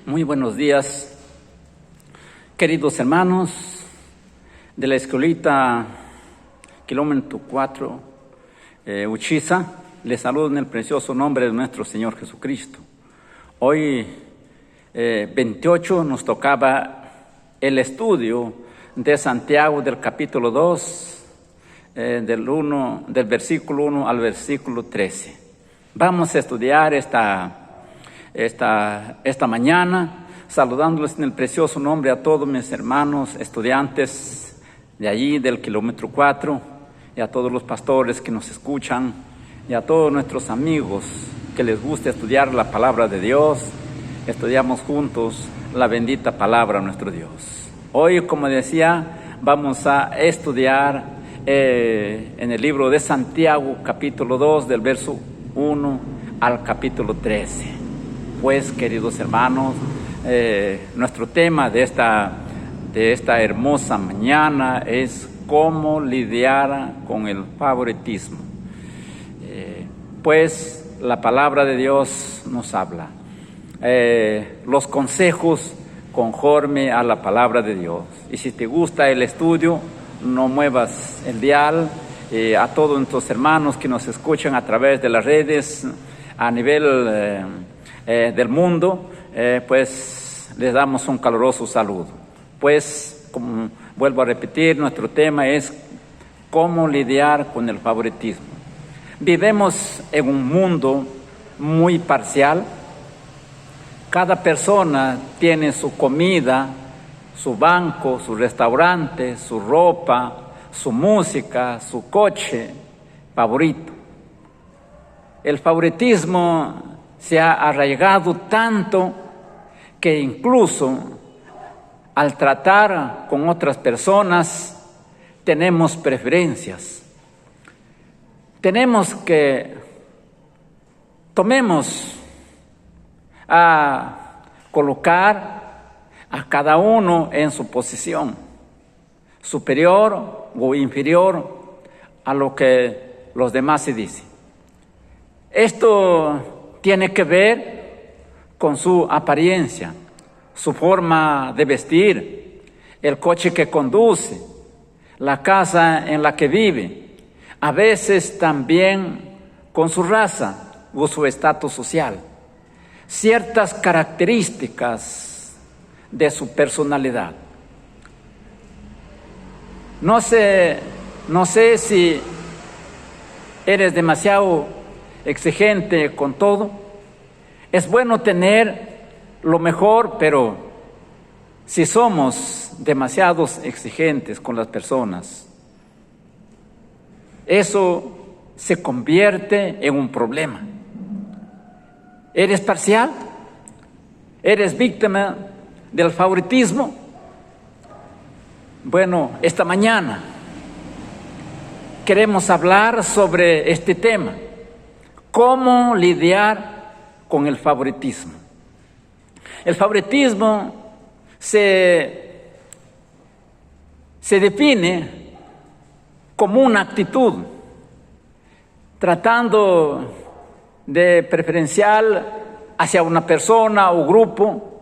Muy buenos días, queridos hermanos de la escuelita kilómetro 4, Uchiza. Les saludo en el precioso nombre de nuestro Señor Jesucristo. Hoy, 28, nos tocaba el estudio de Santiago del capítulo 2, del versículo 1 al versículo 13. Vamos a estudiar esta mañana, saludándoles en el precioso nombre a todos mis hermanos estudiantes de allí del kilómetro 4, y a todos los pastores que nos escuchan, y a todos nuestros amigos que les gusta estudiar la palabra de Dios. Estudiamos juntos la bendita palabra de nuestro Dios. Hoy, como decía, vamos a estudiar en el libro de Santiago, capítulo 2, del verso 1 al capítulo 13. Pues, queridos hermanos, nuestro tema de esta hermosa mañana es cómo lidiar con el favoritismo. Pues la palabra de Dios nos habla los consejos conforme a la palabra de Dios. Y si te gusta el estudio, no muevas el dial. A todos nuestros hermanos que nos escuchan a través de las redes a nivel del mundo, pues les damos un caluroso saludo. Pues, como vuelvo a repetir, nuestro tema es cómo lidiar con el favoritismo. Vivimos en un mundo muy parcial. Cada persona tiene su comida, su banco, su restaurante, su ropa, su música, su coche favorito. El favoritismo se ha arraigado tanto que incluso al tratar con otras personas tenemos preferencias. Tomemos a colocar a cada uno en su posición, superior o inferior a lo que los demás se dicen. Esto tiene que ver con su apariencia, su forma de vestir, el coche que conduce, la casa en la que vive, a veces también con su raza o su estatus social, ciertas características de su personalidad. No sé si eres demasiado exigente con todo. Es bueno tener lo mejor, pero si somos demasiados exigentes con las personas, eso se convierte en un problema. ¿Eres parcial? ¿Eres víctima del favoritismo? Bueno, esta mañana queremos hablar sobre este tema. ¿Cómo lidiar con el favoritismo? El favoritismo se define como una actitud tratando de preferencial hacia una persona o grupo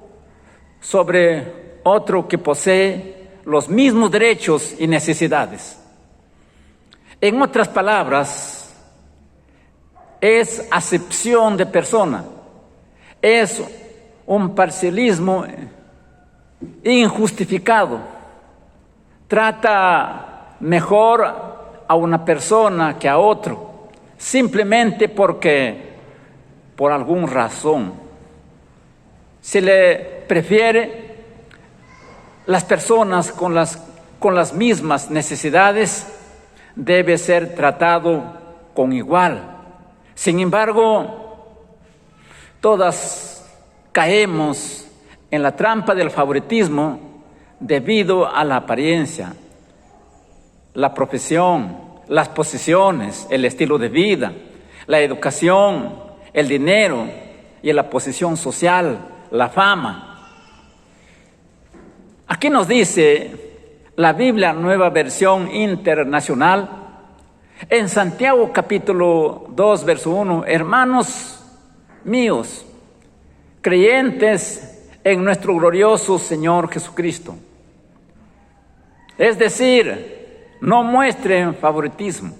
sobre otro que posee los mismos derechos y necesidades. En otras palabras, es acepción de persona, es un parcialismo injustificado. Trata mejor a una persona que a otro, simplemente porque por alguna razón se le prefiere las personas con las mismas necesidades. Debe ser tratado con igual. Sin embargo, todas caemos en la trampa del favoritismo debido a la apariencia, la profesión, las posesiones, el estilo de vida, la educación, el dinero y la posición social, la fama. Aquí nos dice la Biblia Nueva Versión Internacional, en Santiago capítulo 2, verso 1, hermanos míos, creyentes en nuestro glorioso Señor Jesucristo. Es decir, no muestren favoritismo.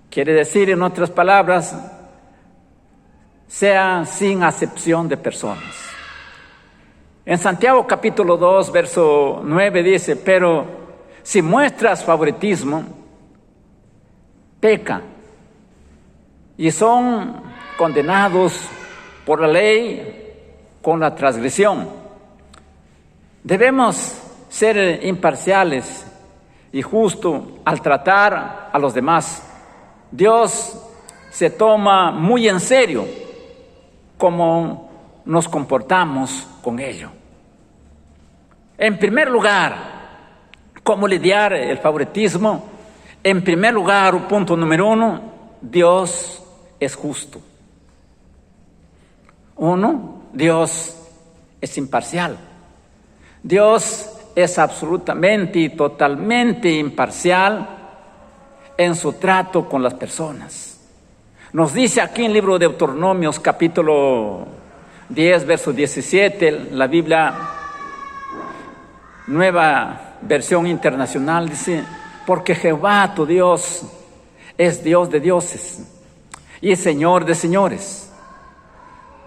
Quiere decir, en otras palabras, sea sin acepción de personas. En Santiago capítulo 2, verso 9 dice, pero si muestras favoritismo, peca y son condenados por la ley con la transgresión. Debemos ser imparciales y justos al tratar a los demás. Dios se toma muy en serio cómo nos comportamos con ello. En primer lugar, ¿cómo lidiar el favoritismo? En primer lugar, punto número 1, Dios es justo. 1, Dios es imparcial. Dios es absolutamente y totalmente imparcial en su trato con las personas. Nos dice aquí en el libro de Deuteronomios, capítulo 10, verso 17, la Biblia, Nueva Versión Internacional, dice, porque Jehová tu Dios es Dios de dioses y Señor de señores,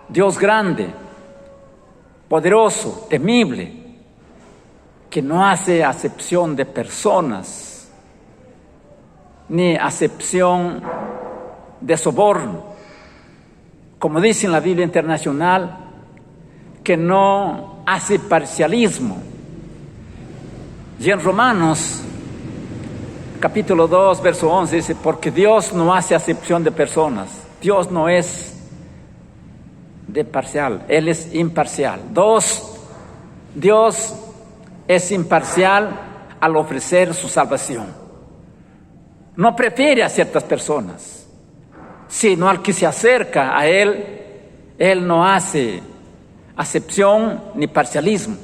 Dios grande, poderoso, temible, que no hace acepción de personas, ni acepción de soborno. Como dice en la Biblia Internacional, que no hace parcialismo. Y en Romanos, capítulo 2, verso 11, dice, porque Dios no hace acepción de personas. Dios no es de parcial, Él es imparcial. 2, Dios es imparcial al ofrecer su salvación. No prefiere a ciertas personas, sino al que se acerca a Él. Él no hace acepción ni parcialismo.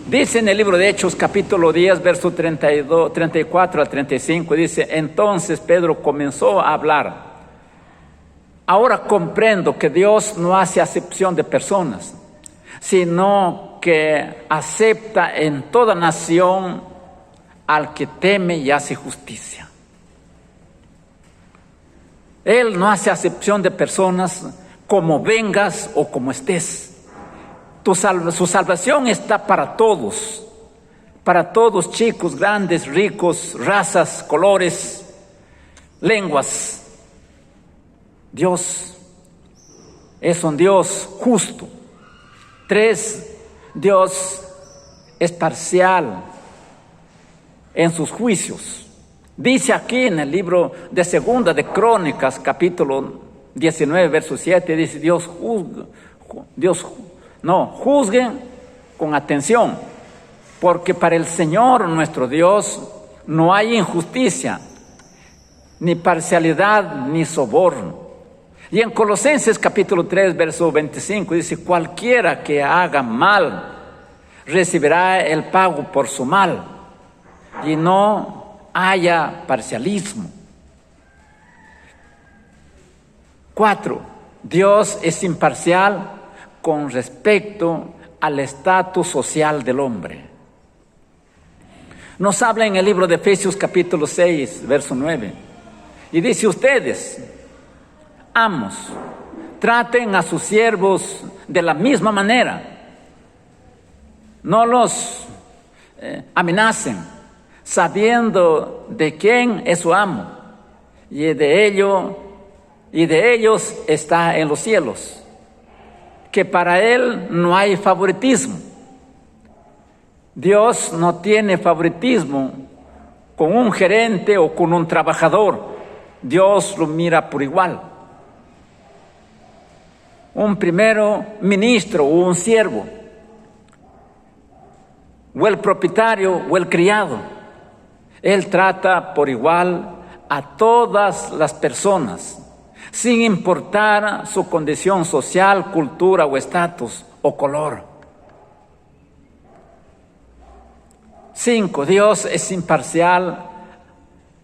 Dice en el libro de Hechos, capítulo 10, verso 34 al 35, dice, entonces Pedro comenzó a hablar. Ahora comprendo que Dios no hace acepción de personas, sino que acepta en toda nación al que teme y hace justicia. Él no hace acepción de personas como vengas o como estés. Su salvación está para todos, chicos, grandes, ricos, razas, colores, lenguas. Dios es un Dios justo. 3, Dios es parcial en sus juicios. Dice aquí en el libro de Segunda de Crónicas, capítulo 19, verso 7, dice, juzguen con atención, porque para el Señor nuestro Dios no hay injusticia, ni parcialidad, ni soborno. Y en Colosenses capítulo 3, verso 25 dice, cualquiera que haga mal recibirá el pago por su mal, y no haya parcialismo. 4, Dios es imparcial con respecto al estatus social del hombre. Nos habla en el libro de Efesios capítulo 6, verso 9, y dice, ustedes, amos, traten a sus siervos de la misma manera, no los amenacen, sabiendo de quién es su amo, y de ellos está en los cielos, que para Él no hay favoritismo. Dios no tiene favoritismo con un gerente o con un trabajador. Dios lo mira por igual. Un primero ministro o un siervo, o el propietario o el criado, Él trata por igual a todas las personas, sin importar su condición social, cultura o estatus o color. 5, Dios es imparcial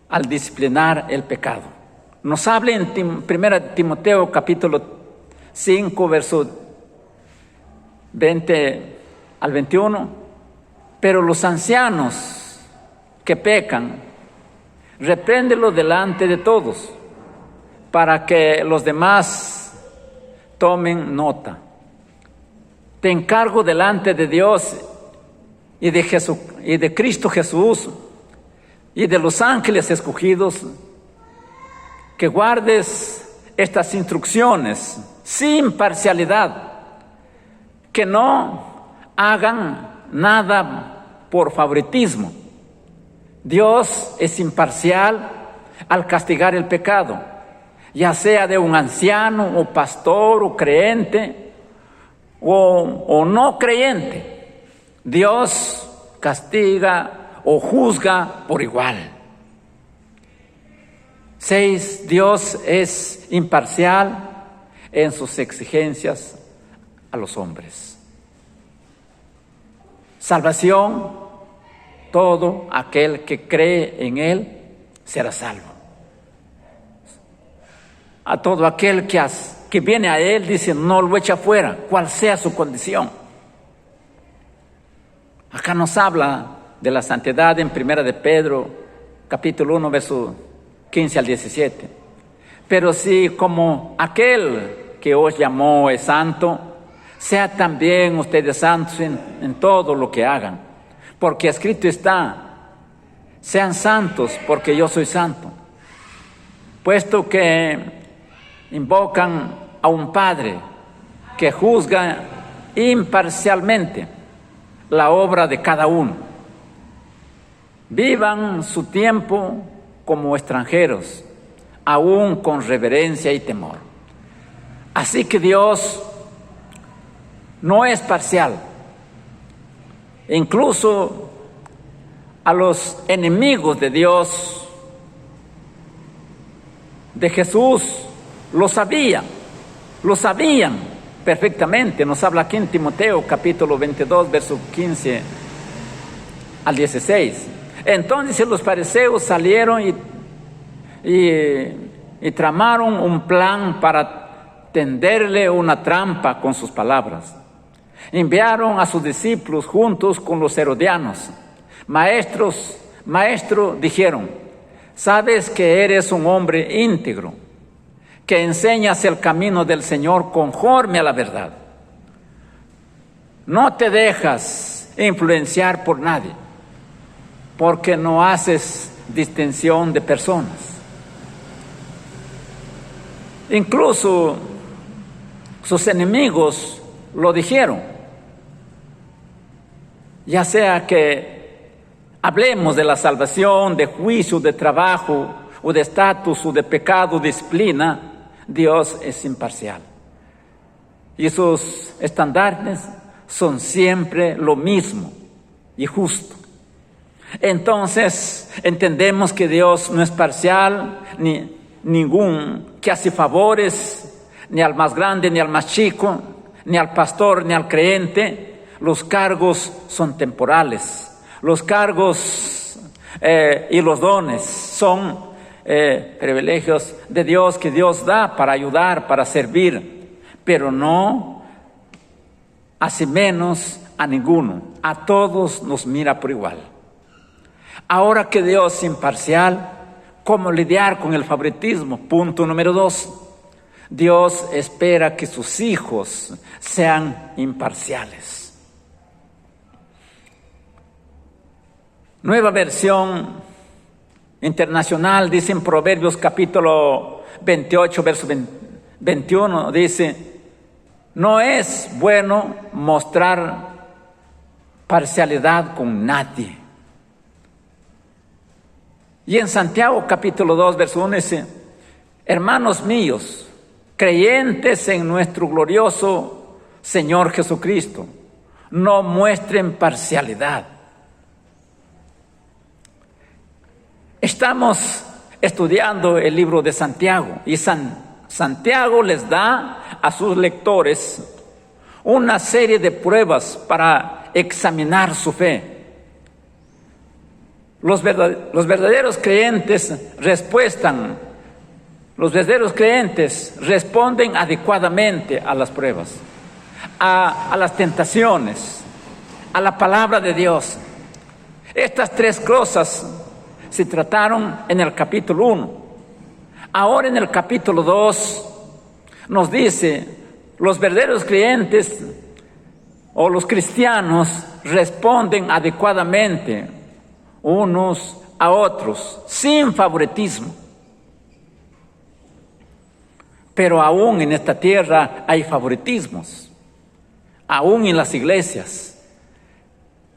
al disciplinar el pecado. Nos habla en 1 Timoteo capítulo 5, verso 20 al 21. Pero los ancianos que pecan, repréndelos delante de todos, para que los demás tomen nota. Te encargo delante de Dios y de Cristo Jesús y de los ángeles escogidos, que guardes estas instrucciones sin parcialidad, que no hagan nada por favoritismo. Dios es imparcial al castigar el pecado, ya sea de un anciano o pastor o creyente o no creyente. Dios castiga o juzga por igual. 6. Dios es imparcial en sus exigencias a los hombres. Salvación: todo aquel que cree en Él será salvo. A todo aquel que viene a Él, dice, no lo echa fuera, cual sea su condición. Acá nos habla de la santidad en 1 de Pedro, capítulo 1, verso 15 al 17. Pero si como aquel que os llamó es santo, sea también ustedes santos en todo lo que hagan. Porque escrito está, sean santos porque yo soy santo. Puesto que invocan a un Padre que juzga imparcialmente la obra de cada uno. Vivan su tiempo como extranjeros, aún con reverencia y temor. Así que Dios no es parcial. Incluso a los enemigos de Dios, de Jesús, lo sabían perfectamente. Nos habla aquí en Timoteo, capítulo 22, verso 15 al 16. Entonces los fariseos salieron y tramaron un plan para tenderle una trampa con sus palabras. Enviaron a sus discípulos juntos con los herodianos. Maestro, dijeron, sabes que eres un hombre íntegro, que enseñas el camino del Señor conforme a la verdad. No te dejas influenciar por nadie, porque no haces distinción de personas. Incluso sus enemigos lo dijeron. Ya sea que hablemos de la salvación, de juicio, de trabajo, o de estatus, o de pecado, disciplina, Dios es imparcial. Y sus estandartes son siempre lo mismo y justo. Entonces, entendemos que Dios no es parcial, ni ningún que hace favores, ni al más grande, ni al más chico, ni al pastor, ni al creyente. Los cargos son temporales. Los cargos y los dones son privilegios de Dios que Dios da para ayudar, para servir, pero no hace menos a ninguno. A todos nos mira por igual. Ahora que Dios es imparcial, ¿cómo lidiar con el favoritismo? Punto número 2. Dios espera que sus hijos sean imparciales. Nueva versión internacional dice en Proverbios capítulo 28, verso 21, dice, no es bueno mostrar parcialidad con nadie. Y en Santiago capítulo 2, verso 1 dice, hermanos míos, creyentes en nuestro glorioso Señor Jesucristo, no muestren parcialidad. Estamos estudiando el libro de Santiago y Santiago les da a sus lectores una serie de pruebas para examinar su fe. Los verdaderos creyentes Los verdaderos creyentes responden adecuadamente a las pruebas, a las tentaciones, a la palabra de Dios. Estas tres cosas se trataron en el capítulo 1. Ahora en el capítulo 2 nos dice, los verdaderos creyentes o los cristianos responden adecuadamente unos a otros, sin favoritismo. Pero aún en esta tierra hay favoritismos, aún en las iglesias.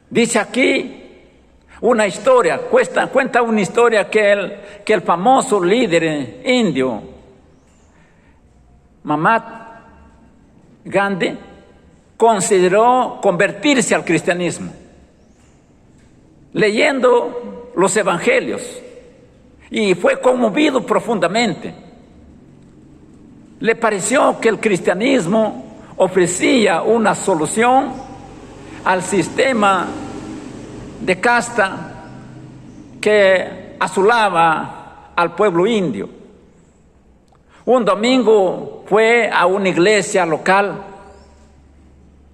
Dice aquí una historia, cuenta una historia que el famoso líder indio, Mahatma Gandhi, consideró convertirse al cristianismo, leyendo los evangelios, y fue conmovido profundamente. Le pareció que el cristianismo ofrecía una solución al sistema de casta que asolaba al pueblo indio. Un domingo fue a una iglesia local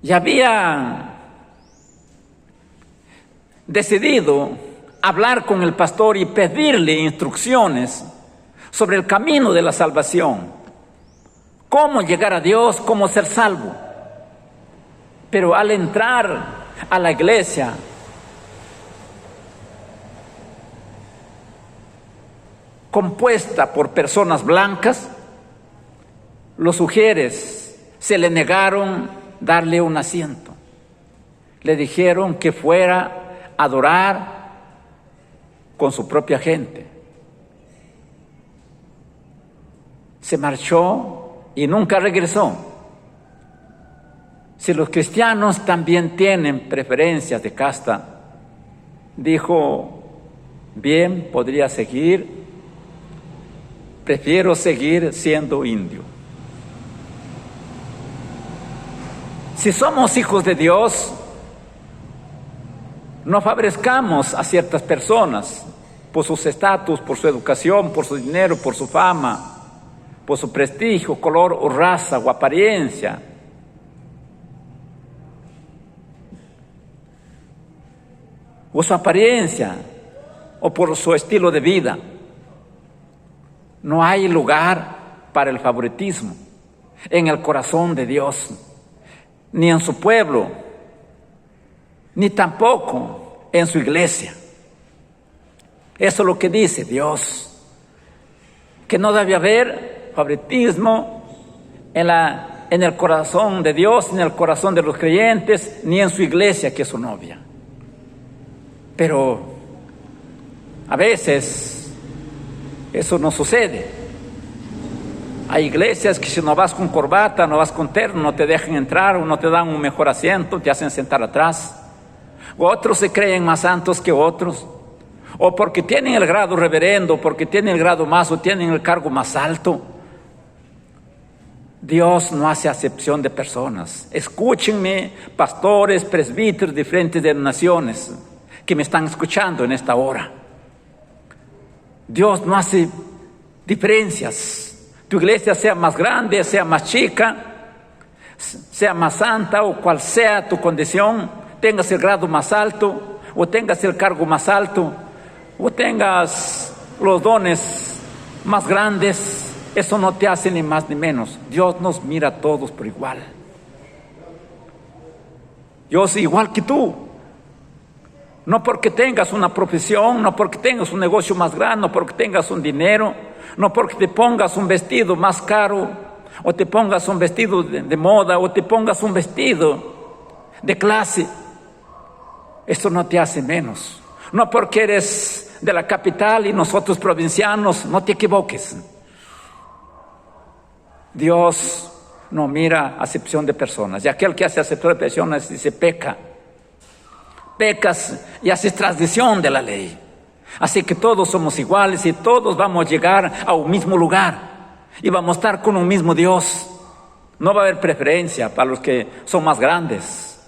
y había decidido hablar con el pastor y pedirle instrucciones sobre el camino de la salvación. Cómo llegar a Dios, cómo ser salvo. Pero al entrar a la iglesia, compuesta por personas blancas, los sugieres se le negaron darle un asiento. Le dijeron que fuera a adorar con su propia gente. Se marchó y nunca regresó. Si los cristianos también tienen preferencias de casta, dijo, bien, podría seguir, prefiero seguir siendo indio. Si somos hijos de Dios, no favorezcamos a ciertas personas por sus estatus, por su educación, por su dinero, por su fama, por su prestigio, color o raza o apariencia. O su apariencia, o por su estilo de vida. No hay lugar para el favoritismo en el corazón de Dios, ni en su pueblo, ni tampoco en su iglesia. Eso es lo que dice Dios, que no debe haber favoritismo en el corazón de Dios, en el corazón de los creyentes, ni en su iglesia, que es su novia. Pero a veces eso no sucede. Hay iglesias que si no vas con corbata, no vas con terno, no te dejan entrar, o no te dan un mejor asiento, te hacen sentar atrás. O otros se creen más santos que otros, o porque tienen el grado reverendo, porque tienen el grado más, o tienen el cargo más alto. Dios no hace acepción de personas. Escúchenme, pastores, presbíteros de diferentes denominaciones que me están escuchando en esta hora. Dios no hace diferencias. Tu iglesia sea más grande, sea más chica, sea más santa, o cual sea tu condición, tengas el grado más alto, o tengas el cargo más alto, o tengas los dones más grandes. Eso no te hace ni más ni menos. Dios nos mira a todos por igual. Yo soy igual que tú. No porque tengas una profesión, no porque tengas un negocio más grande, no porque tengas un dinero, no porque te pongas un vestido más caro, o te pongas un vestido de moda, o te pongas un vestido de clase. Esto no te hace menos. No porque eres de la capital y nosotros provincianos, no te equivoques. Dios no mira acepción de personas. Y aquel que hace acepción de personas dice peca. Pecas y haces transgresión de la ley. Así que todos somos iguales y todos vamos a llegar a un mismo lugar. Y vamos a estar con un mismo Dios. No va a haber preferencia para los que son más grandes.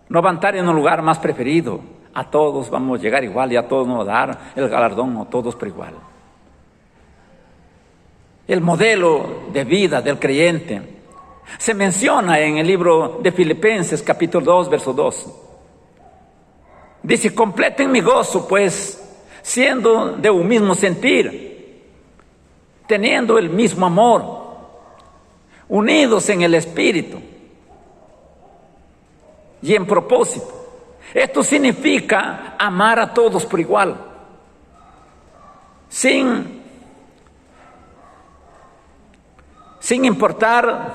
No van a estar en un lugar más preferido. A todos vamos a llegar igual y a todos nos va a dar el galardón, a todos por igual. el modelo de vida del creyente. Se menciona en el libro de Filipenses, capítulo 2, verso 2. Dice: completen mi gozo, pues, siendo de un mismo sentir, teniendo el mismo amor, unidos en el espíritu y en propósito. Esto significa amar a todos por igual, sin importar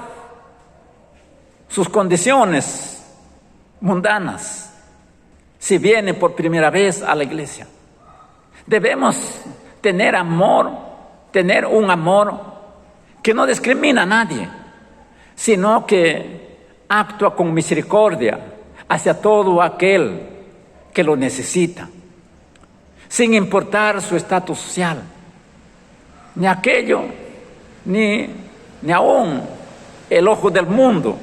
sus condiciones mundanas. Si viene por primera vez a la iglesia, debemos tener amor, tener un amor que no discrimina a nadie, sino que actúa con misericordia hacia todo aquel que lo necesita, sin importar su estatus social, ni aquello, ni aún el ojo del mundo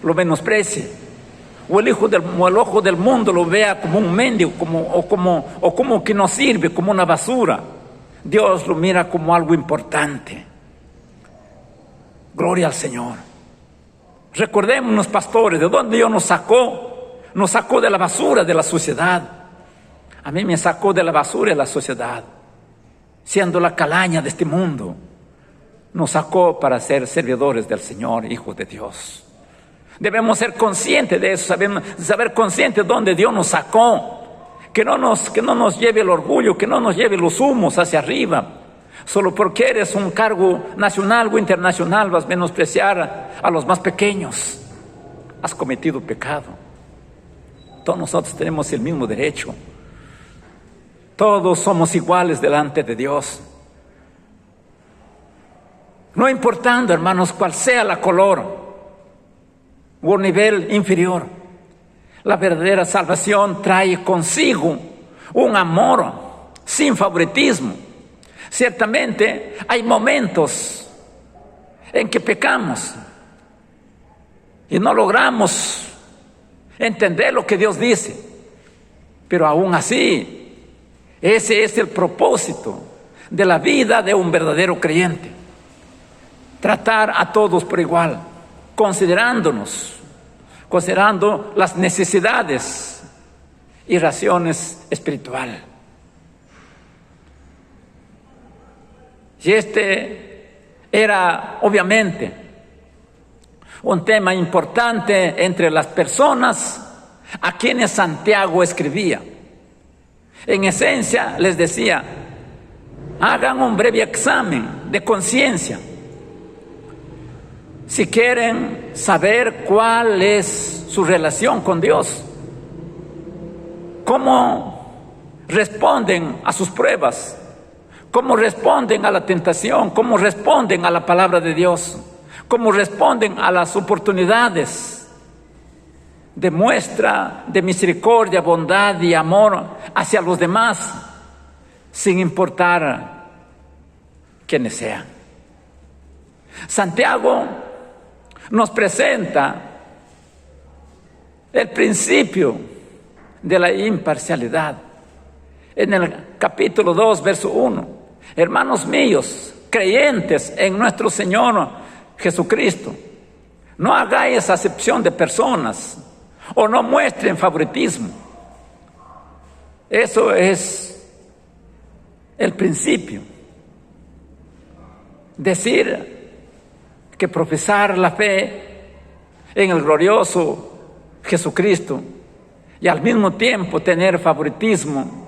lo menosprecie, o el ojo del mundo lo vea como un mendigo, como que no sirve, como una basura. Dios lo mira como algo importante. Gloria al Señor. Recordémonos, pastores, de dónde Dios nos sacó. Nos sacó de la basura de la sociedad. A mí me sacó de la basura de la sociedad, siendo la calaña de este mundo. Nos sacó para ser servidores del Señor, hijos de Dios. Debemos ser conscientes de eso, saber conscientes de dónde Dios nos sacó. Que no nos lleve el orgullo, que no nos lleve los humos hacia arriba. Solo porque eres un cargo nacional o internacional vas a menospreciar a los más pequeños. Has cometido pecado. Todos nosotros tenemos el mismo derecho. Todos somos iguales delante de Dios. No importando, hermanos, cuál sea la color o nivel inferior. La verdadera salvación trae consigo un amor sin favoritismo. Ciertamente hay momentos en que pecamos y no logramos entender lo que Dios dice, pero aún así, ese es el propósito de la vida de un verdadero creyente: tratar a todos por igual, considerando las necesidades y razones espirituales. Y este era obviamente un tema importante entre las personas a quienes Santiago escribía. En esencia les decía: hagan un breve examen de conciencia si quieren saber cuál es su relación con Dios, cómo responden a sus pruebas, cómo responden a la tentación, cómo responden a la palabra de Dios, cómo responden a las oportunidades de muestra de misericordia, bondad y amor hacia los demás, sin importar quiénes sean. Santiago nos presenta el principio de la imparcialidad. En el capítulo 2, verso 1. Hermanos míos, creyentes en nuestro Señor Jesucristo, no hagáis acepción de personas o no muestren favoritismo. Eso es el principio. Decir que profesar la fe en el glorioso Jesucristo y al mismo tiempo tener favoritismo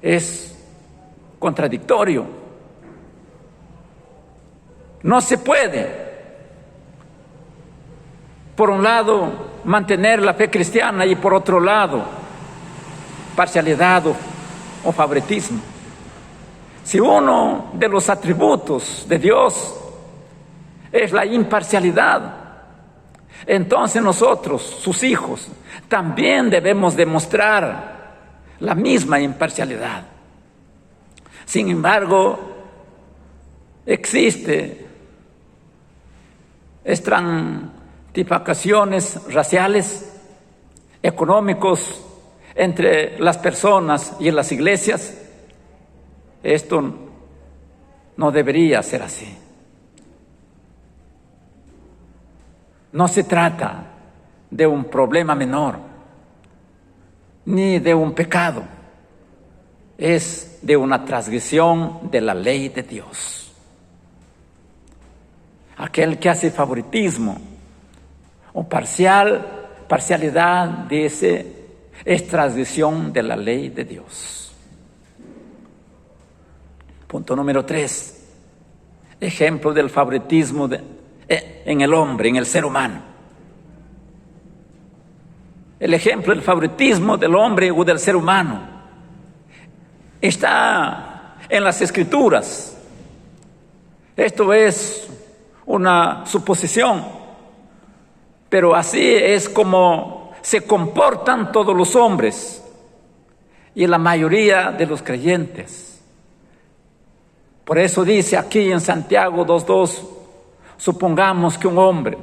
es contradictorio. No se puede, por un lado, mantener la fe cristiana y por otro lado, parcialidad o favoritismo. Si uno de los atributos de Dios es la imparcialidad, entonces nosotros, sus hijos, también debemos demostrar la misma imparcialidad. Sin embargo, existe estratificaciones raciales, económicos entre las personas y en las iglesias. Esto No debería ser así. No se trata de un problema menor, ni de un pecado. Es de una transgresión de la ley de Dios. Aquel que hace favoritismo o parcialidad, dice, es transgresión de la ley de Dios. Punto número 3. Ejemplo del favoritismo en el hombre, en el ser humano. El ejemplo del favoritismo del hombre o del ser humano está en las Escrituras. Esto es una suposición, pero así es como se comportan todos los hombres y la mayoría de los creyentes. Por eso dice aquí en Santiago 2:2, supongamos que un hombre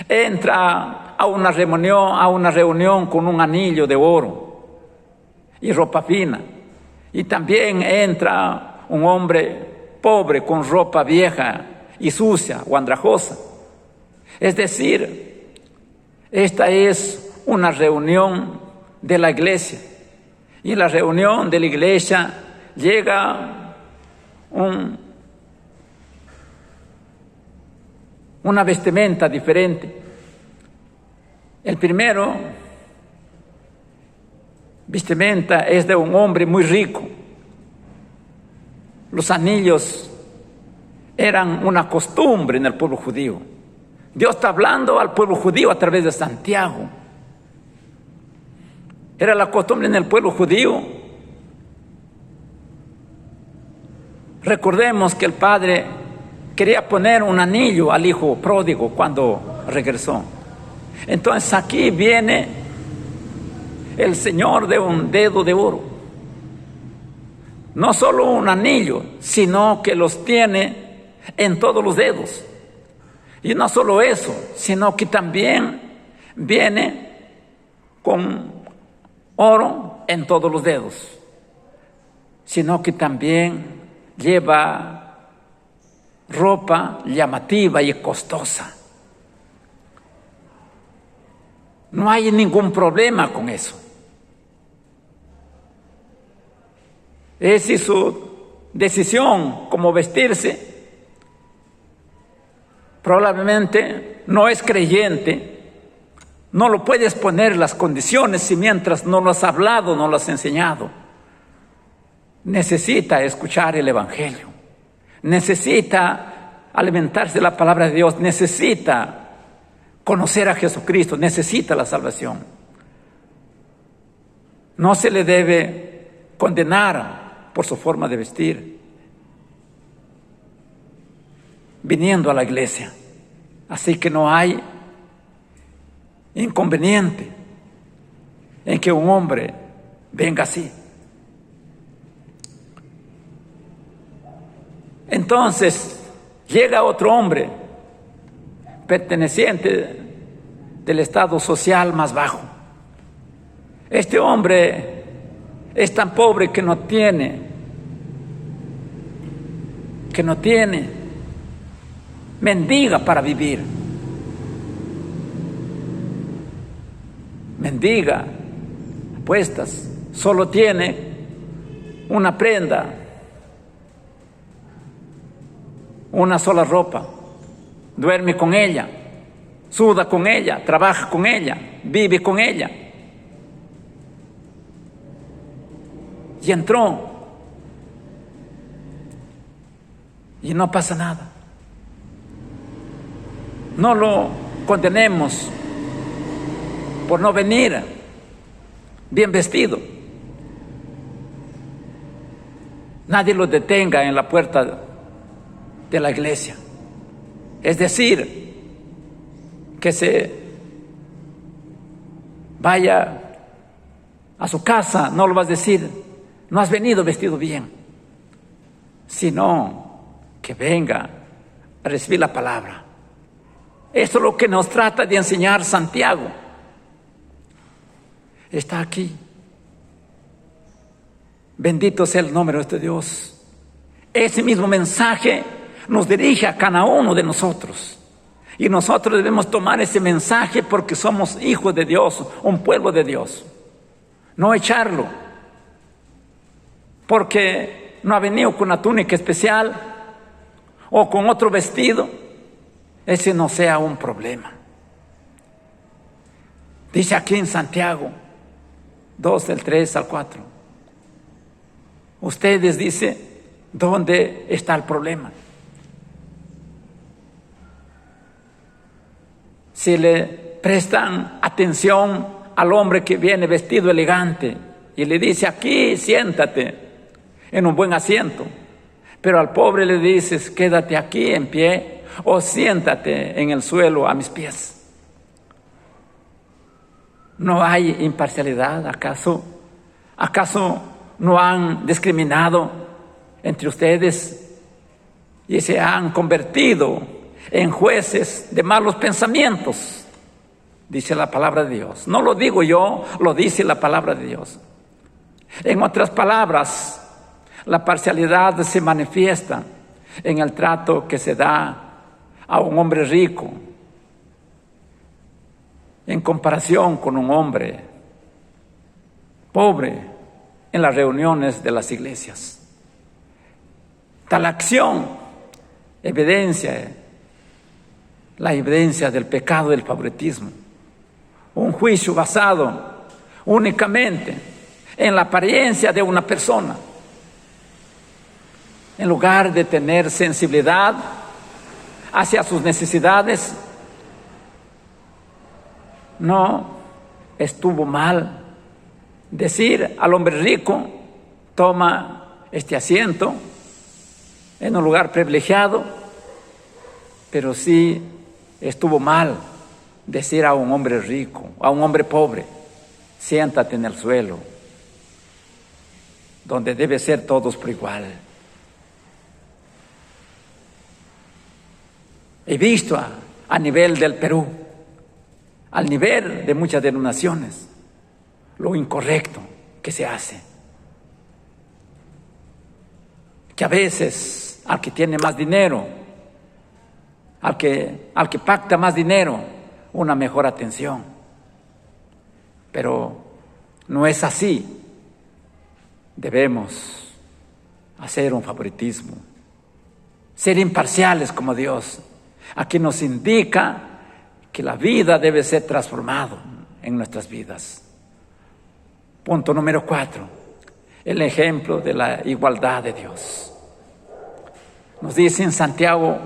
entra a una reunión con un anillo de oro y ropa fina, y también entra un hombre pobre con ropa vieja y sucia o andrajosa. Es decir, esta es una reunión de la iglesia, y en la reunión de la iglesia llega una vestimenta diferente. El primero vestimenta es de un hombre muy rico. Los anillos eran una costumbre en el pueblo judío. Dios está hablando al pueblo judío a través de Santiago. Era la costumbre en el pueblo judío. Recordemos que el padre quería poner un anillo al hijo pródigo cuando regresó. Entonces aquí viene el Señor de un dedo de oro. No solo un anillo, sino que los tiene en todos los dedos. Y no solo eso, sino que también viene con oro en todos los dedos, sino que también lleva ropa llamativa y costosa. No hay ningún problema con eso. Es su decisión como vestirse. Probablemente no es creyente, no lo puedes poner las condiciones si mientras no lo has hablado, no lo has enseñado. Necesita escuchar el Evangelio, necesita alimentarse de la palabra de Dios, necesita conocer a Jesucristo, necesita la salvación. No se le debe condenar por su forma de vestir viniendo a la iglesia. Así que no hay inconveniente en que un hombre venga así. Entonces llega otro hombre perteneciente del estado social más bajo. Este hombre es tan pobre que no tiene mendiga para vivir. Mendiga, apuestas, solo tiene una prenda, una sola ropa, duerme con ella, suda con ella, trabaja con ella, vive con ella. Y entró y no pasa nada. No lo condenemos por no venir bien vestido. Nadie lo detenga en la puerta de la iglesia. Es decir, que se vaya a su casa, no lo vas a decir, no has venido vestido bien, sino que venga a recibir la palabra. Esto es lo que nos trata de enseñar Santiago. Está aquí. Bendito sea el nombre de nuestro Dios. Ese mismo mensaje nos dirige a cada uno de nosotros. Y nosotros debemos tomar ese mensaje porque somos hijos de Dios, un pueblo de Dios. No echarlo porque no ha venido con una túnica especial o con otro vestido. Ese no sea un problema. Dice aquí en Santiago 2, del 3 al 4. Ustedes, dice, ¿dónde está el problema? Si le prestan atención al hombre que viene vestido elegante y le dice, aquí siéntate en un buen asiento, pero al pobre le dices, quédate aquí en pie o siéntate en el suelo a mis pies. ¿No hay imparcialidad? ¿Acaso no han discriminado entre ustedes y se han convertido en jueces de malos pensamientos? Dice la palabra de Dios. No lo digo yo, lo dice la palabra de Dios. En otras palabras, la parcialidad se manifiesta en el trato que se da a un hombre rico en comparación con un hombre pobre en las reuniones de las iglesias. Tal acción evidencia la evidencia del pecado del favoritismo, un juicio basado únicamente en la apariencia de una persona, en lugar de tener sensibilidad hacia sus necesidades. No estuvo mal decir al hombre rico, toma este asiento en un lugar privilegiado, pero sí estuvo mal decir a un hombre rico, a un hombre pobre, siéntate en el suelo, donde debe ser todos por igual. He visto a nivel del Perú, al nivel de muchas denominaciones, lo incorrecto que se hace. Que a veces al que tiene más dinero, al que pacta más dinero, una mejor atención. Pero no es así. Debemos hacer un favoritismo, ser imparciales como Dios. Aquí nos indica que la vida debe ser transformada en nuestras vidas. Punto número 4, el ejemplo de la igualdad de Dios. Nos dice en Santiago,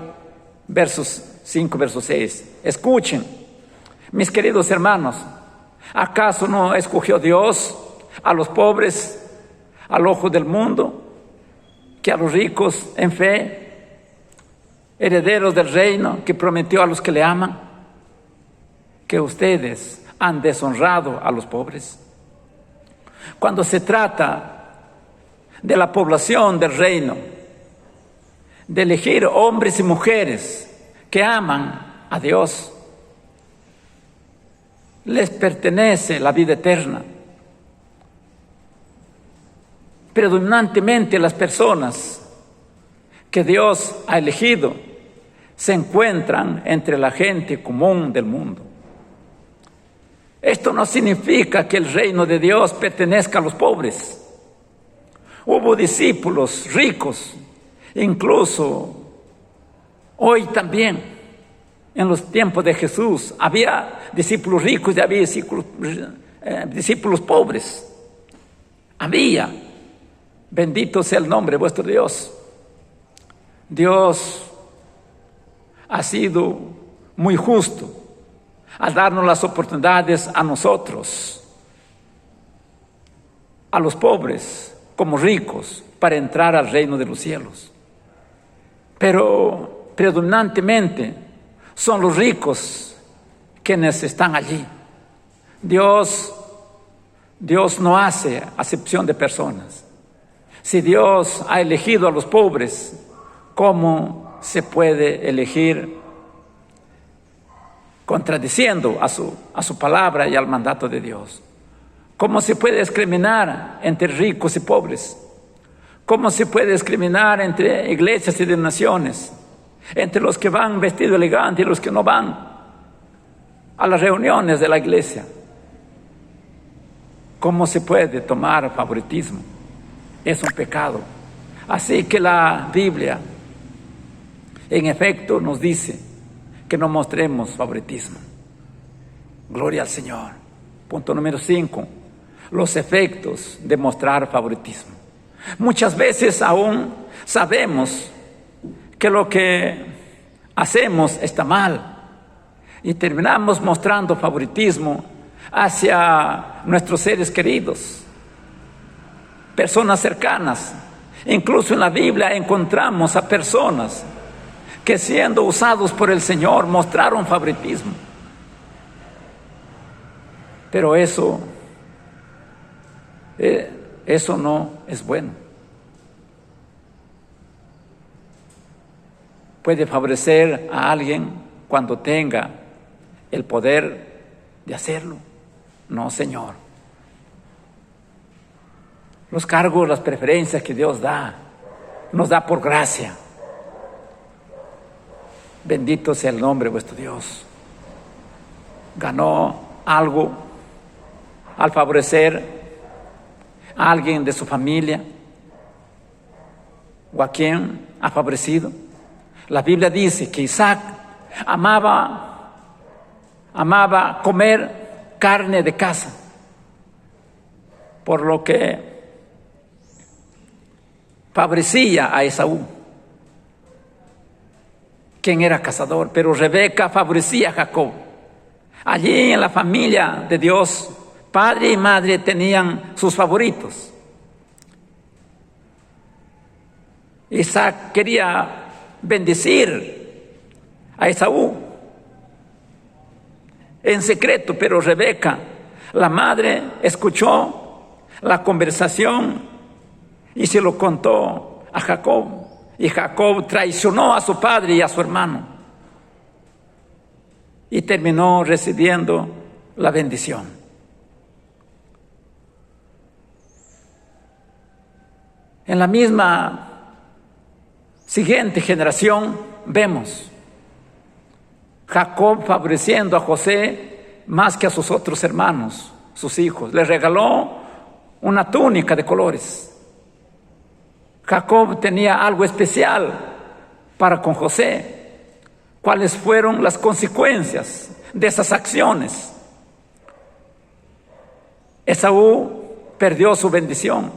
versos 5, verso 6, escuchen, mis queridos hermanos, ¿acaso no escogió Dios a los pobres al ojo del mundo, que a los ricos en fe, herederos del reino que prometió a los que le aman? Que ustedes han deshonrado a los pobres. Cuando se trata de la población del reino, de elegir hombres y mujeres que aman a Dios, les pertenece la vida eterna. Predominantemente las personas que Dios ha elegido se encuentran entre la gente común del mundo. Esto no significa que el reino de Dios pertenezca a los pobres. Hubo discípulos ricos, incluso hoy también, en los tiempos de Jesús, había discípulos ricos y había discípulos pobres. Había. Bendito sea el nombre de vuestro Dios. Dios ha sido muy justo al darnos las oportunidades a nosotros, a los pobres como ricos, para entrar al reino de los cielos. Pero predominantemente son los ricos quienes están allí. Dios no hace acepción de personas. Si Dios ha elegido a los pobres, ¿cómo se puede elegir contradiciendo a su palabra y al mandato de Dios? ¿Cómo se puede discriminar entre ricos y pobres? ¿Cómo se puede discriminar entre iglesias y denominaciones? Entre los que van vestidos elegantes y los que no van a las reuniones de la iglesia. ¿Cómo se puede tomar favoritismo? Es un pecado. Así que la Biblia, en efecto, nos dice que no mostremos favoritismo. Gloria al Señor. Punto número 5. Los efectos de mostrar favoritismo. Muchas veces aún sabemos que lo que hacemos está mal y terminamos mostrando favoritismo hacia nuestros seres queridos, personas cercanas. Incluso en la Biblia encontramos a personas que, siendo usados por el Señor, mostraron favoritismo. Pero eso no es bueno. Puede favorecer a alguien cuando tenga el poder de hacerlo. No, Señor. Los cargos, las preferencias que Dios da, nos da por gracia. Bendito sea el nombre de vuestro Dios. Ganó algo al favorecer a alguien de su familia o a quien ha favorecido. La Biblia dice que Isaac amaba comer carne de caza, por lo que favorecía a Esaú, quien era cazador, pero Rebeca favorecía a Jacob. Allí en la familia de Dios, padre y madre tenían sus favoritos. Isaac quería bendecir a Esaú en secreto, pero Rebeca, la madre, escuchó la conversación y se lo contó a Jacob. Y Jacob traicionó a su padre y a su hermano y terminó recibiendo la bendición. En la misma siguiente generación vemos Jacob favoreciendo a José más que a sus otros hermanos, sus hijos. Le regaló una túnica de colores. Jacob tenía algo especial para con José. ¿Cuáles fueron las consecuencias de esas acciones? Esaú perdió su bendición.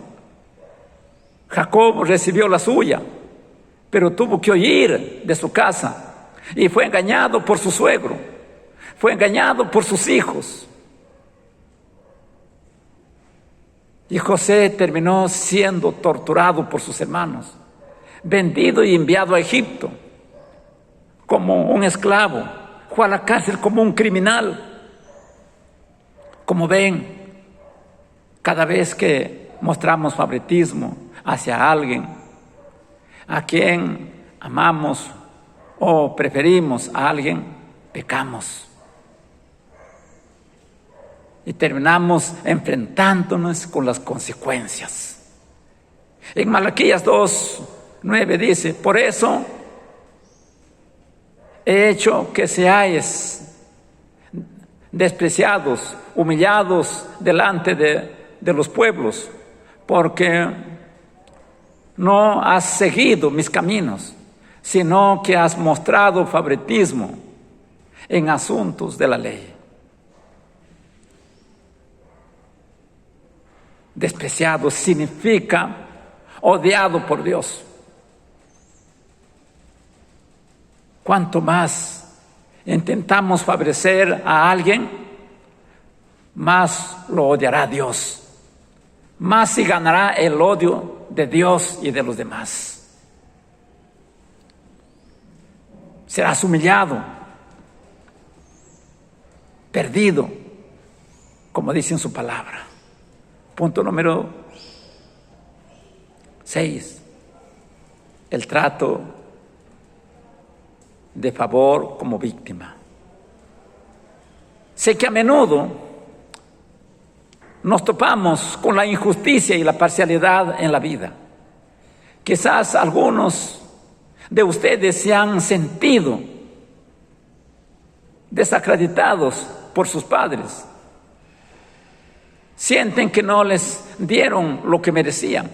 Jacob recibió la suya, pero tuvo que huir de su casa y fue engañado por su suegro, fue engañado por sus hijos. Y José terminó siendo torturado por sus hermanos, vendido y enviado a Egipto como un esclavo, fue a la cárcel como un criminal. Como ven, cada vez que mostramos favoritismo hacia alguien a quien amamos o preferimos a alguien, pecamos. Y terminamos enfrentándonos con las consecuencias. En Malaquías 2:9 dice: por eso he hecho que seáis despreciados, humillados delante de los pueblos, porque no has seguido mis caminos, sino que has mostrado favoritismo en asuntos de la ley. Despreciado significa odiado por Dios. Cuanto más intentamos favorecer a alguien, más lo odiará Dios, más se ganará el odio de Dios y de los demás. Serás humillado, perdido, como dice en su palabra. Punto número 6. El trato de favor como víctima. Sé que a menudo nos topamos con la injusticia y la parcialidad en la vida. Quizás algunos de ustedes se han sentido desacreditados por sus padres. Sienten que no les dieron lo que merecían,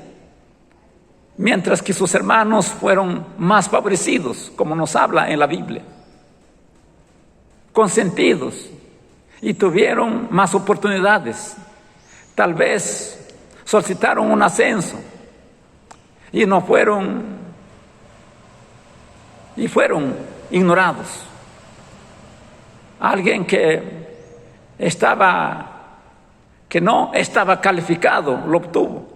mientras que sus hermanos fueron más favorecidos, como nos habla en la Biblia, consentidos, y tuvieron más oportunidades. Tal vez solicitaron un ascenso y no fueron, y fueron ignorados. Alguien que no estaba calificado lo obtuvo,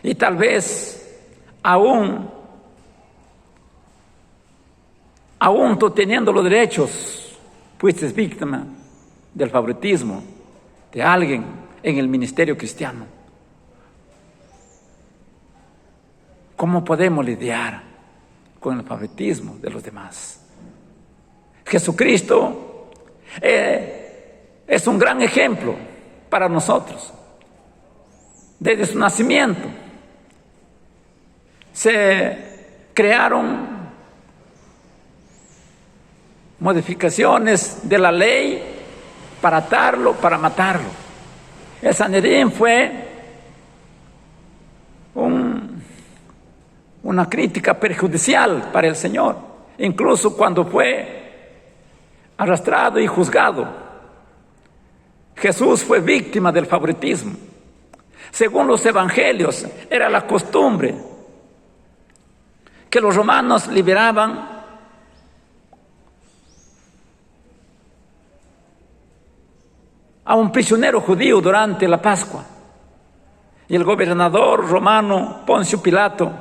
y tal vez aún tú teniendo los derechos, fuiste víctima del favoritismo de alguien en el ministerio cristiano. ¿Cómo podemos lidiar con el favoritismo de los demás? Jesucristo es un gran ejemplo para nosotros. Desde su nacimiento se crearon modificaciones de la ley para atarlo, para matarlo. El Sanedrín fue una crítica perjudicial para el Señor, incluso cuando fue arrastrado y juzgado. Jesús fue víctima del favoritismo. Según los evangelios, era la costumbre que los romanos liberaban a un prisionero judío durante la Pascua. Y el gobernador romano Poncio Pilato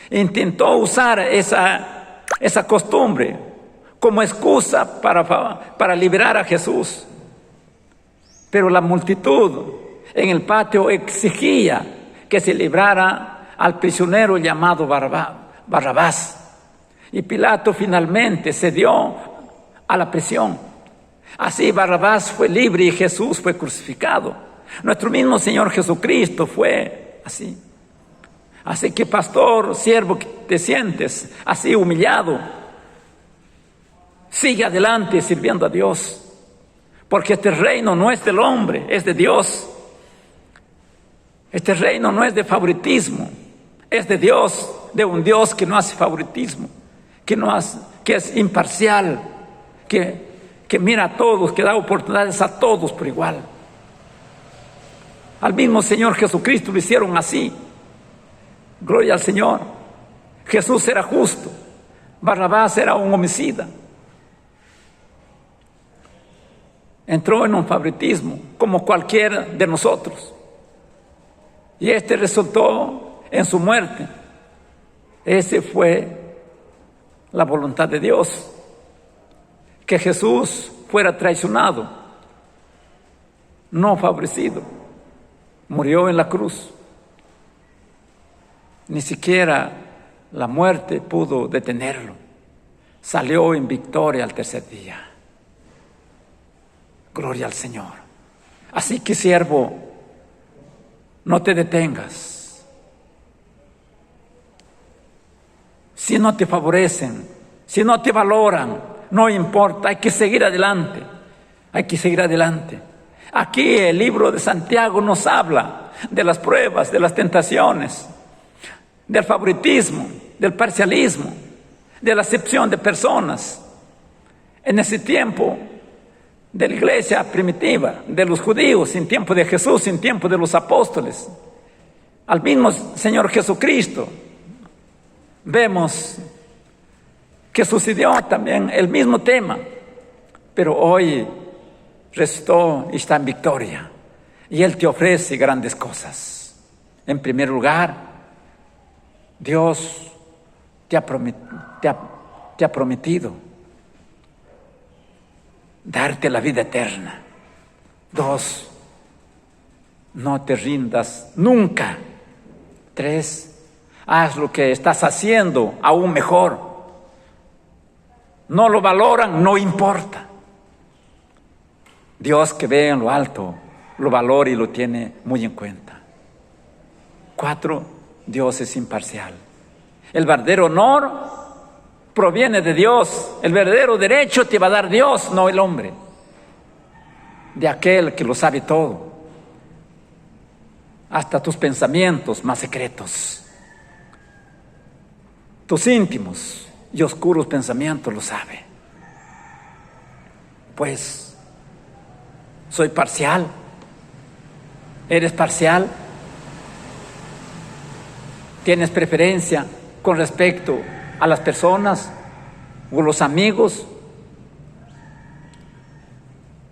intentó usar esa costumbre como excusa para liberar a Jesús. Pero la multitud en el patio exigía que se librara al prisionero llamado Barrabás. Y Pilato finalmente cedió a la presión. Así Barrabás fue libre y Jesús fue crucificado. Nuestro mismo Señor Jesucristo fue así. Así que, pastor, siervo, que te sientes así humillado, sigue adelante sirviendo a Dios, porque este reino no es del hombre, es de Dios. Este reino no es de favoritismo, es de Dios, de un Dios que no hace favoritismo, que es imparcial, que mira a todos, que da oportunidades a todos por igual. Al mismo Señor Jesucristo lo hicieron así. Gloria al Señor. Jesús era justo, Barrabás era un homicida. Entró en un favoritismo como cualquiera de nosotros, y este resultó en su muerte. Esa fue la voluntad de Dios, que Jesús fuera traicionado, no favorecido. Murió en la cruz. Ni siquiera la muerte pudo detenerlo. Salió en victoria al tercer día. Gloria al Señor. Así que, siervo, no te detengas. Si no te favorecen, si no te valoran, no importa, hay que seguir adelante. Hay que seguir adelante. Aquí el libro de Santiago nos habla de las pruebas, de las tentaciones, del favoritismo, del parcialismo, de la acepción de personas. En ese tiempo de la iglesia primitiva, de los judíos, en tiempo de Jesús, en tiempo de los apóstoles, al mismo Señor Jesucristo, vemos que sucedió también el mismo tema, pero hoy resucitó y está en victoria, y Él te ofrece grandes cosas. En primer lugar, Dios te ha prometido darte la vida eterna. 2, no te rindas nunca. 3, haz lo que estás haciendo aún mejor. No lo valoran, no importa. Dios, que ve en lo alto, lo valora y lo tiene muy en cuenta. 4, Dios es imparcial. El verdadero honor proviene de Dios. El verdadero derecho te va a dar Dios, no el hombre. De aquel que lo sabe todo. Hasta tus pensamientos más secretos. Tus íntimos y oscuros pensamientos lo sabe. Pues, soy parcial. ¿Eres parcial? ¿Tienes preferencia con respecto a las personas o los amigos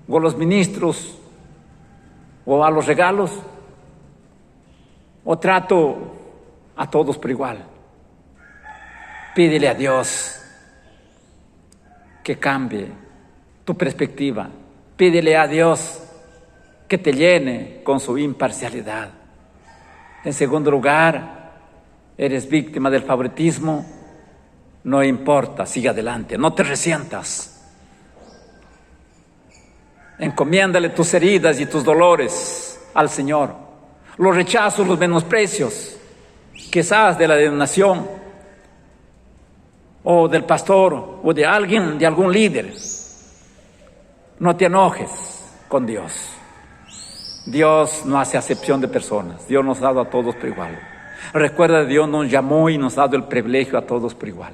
o los ministros o a los regalos? ¿O trato a todos por igual? Pídele a Dios que cambie tu perspectiva. Pídele a Dios que te llene con su imparcialidad. En segundo lugar, eres víctima del favoritismo. No importa, sigue adelante, no te resientas. Encomiéndale tus heridas y tus dolores al Señor. Los rechazos, los menosprecios, quizás de la denominación o del pastor o de alguien, de algún líder. No te enojes con Dios. Dios no hace acepción de personas. Dios nos ha dado a todos por igual. Recuerda, Dios nos llamó y nos ha dado el privilegio a todos por igual.